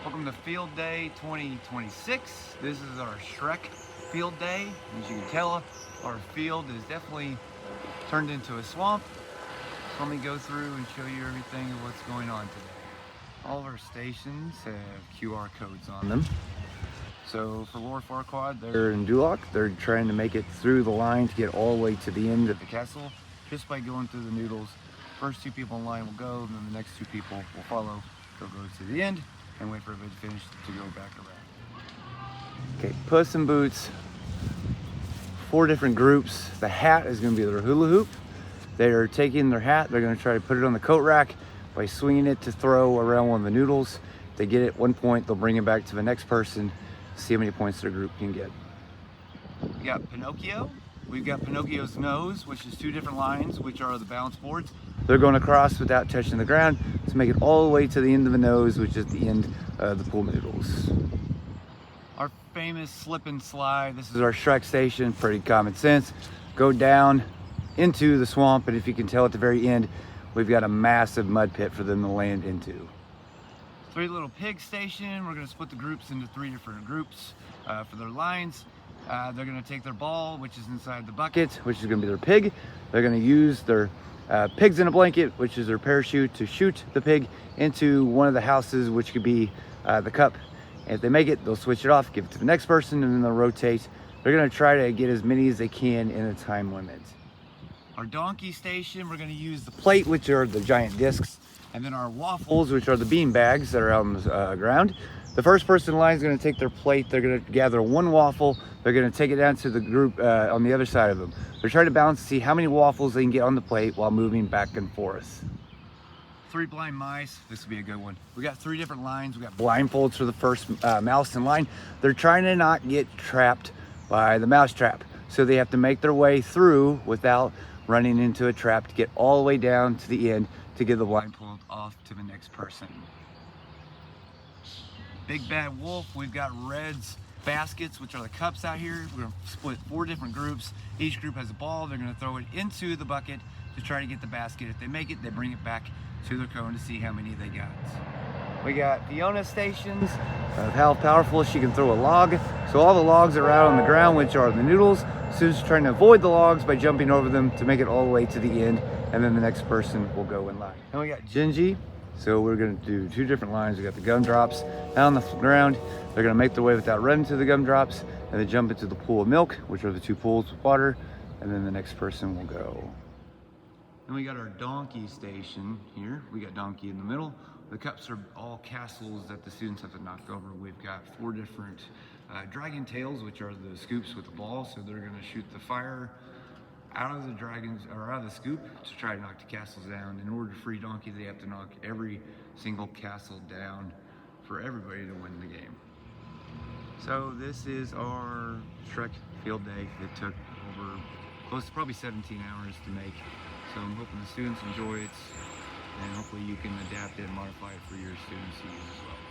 Welcome to Field Day 2026. This is our Shrek Field Day. As you can tell, our field is definitely turned into a swamp. So let me go through and show you everything of what's going on today. All of our stations have QR codes on them. So for Lord Farquaad, they're in Duloc. They're trying to make it through the line to get all the way to the end of the castle just by going through the noodles. First two people in line will go, and then the next two people will follow. They'll go to the end and wait for everybody to finish to go back around. Okay, Puss in Boots, 4 different groups. The hat is going to be their hula hoop. They are taking their hat, they're going to try to put it on the coat rack by swinging it to throw around one of the noodles. If they get it 1 point, they'll bring it back to the next person, see how many points their group can get. We got Pinocchio. We've got Pinocchio's nose, which is 2 different lines, which are the balance boards. They're going across without touching the ground to make it all the way to the end of the nose, which is the end of the pool noodles. Our famous slip and slide. This is our Shrek station, pretty common sense. Go down into the swamp, and if you can tell at the very end, we've got a massive mud pit for them to land into. 3 Little Pig station. We're going to split the groups into 3 different groups for their lines. They're going to take their ball, which is inside the bucket, which is going to be their pig. They're going to use their pigs in a blanket, which is their parachute, to shoot the pig into one of the houses, which could be the cup. And if they make it, they'll switch it off, give it to the next person, and then they'll rotate. They're going to try to get as many as they can in a time limit. Our donkey station, we're going to use the plate, which are the giant discs, and then our waffles, which are the bean bags that are out on the ground. The first person in line is going to take their plate. They're going to gather 1 waffle. They're going to take it down to the group on the other side of them. They're trying to balance to see how many waffles they can get on the plate while moving back and forth. 3 blind mice. This will be a good one. We got 3 different lines. We got blindfolds for the first mouse in line. They're trying to not get trapped by the mouse trap. So they have to make their way through without running into a trap to get all the way down to the end to give the blindfold off to the next person. Big Bad Wolf, we've got Red's baskets, which are the cups out here. We're going to split 4 different groups. Each group has a ball. They're going to throw it into the bucket to try to get the basket. If they make it, they bring it back to their cone to see how many they got. We got Fiona stations of how powerful she can throw a log. So all the logs are out on the ground, which are the noodles. Sue's trying to avoid the logs by jumping over them to make it all the way to the end, and then the next person will go in line. And we got Gingy. So we're going to do 2 different lines. We got the gumdrops out on the ground. They're going to make their way without running to the gumdrops, and then jump into the pool of milk, which are the 2 pools with water, and then the next person will go. Then we got our donkey station here. We got donkey in the middle. The cups are all castles that the students have to knock over. We've got 4 different dragon tails, which are the scoops with the ball. So they're going to shoot the fire out of the dragons, or out of the scoop, to try to knock the castles down. In order to free donkey, they have to knock every single castle down for everybody to win the game. So this is our Shrek Field Day. It took over close to probably 17 hours to make. So I'm hoping the students enjoy it, and hopefully you can adapt it and modify it for your students to use as well.